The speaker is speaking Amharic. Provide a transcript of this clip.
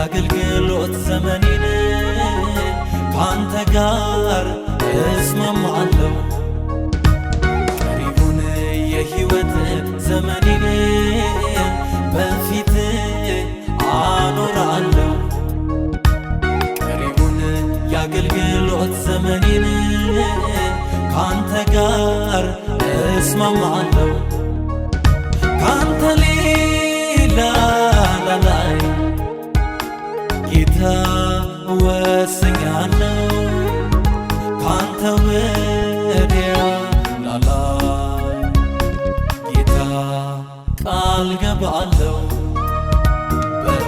የአገልግሎት ዘመኔን ካንተ ጋር እስማማለሁ። ቀሪውን የሕይወት ዘመኔን በፊት አኖራለሁ። ቀሪውን የአገልግሎት ዘመኔን ካንተ ጋር እስማማለሁ።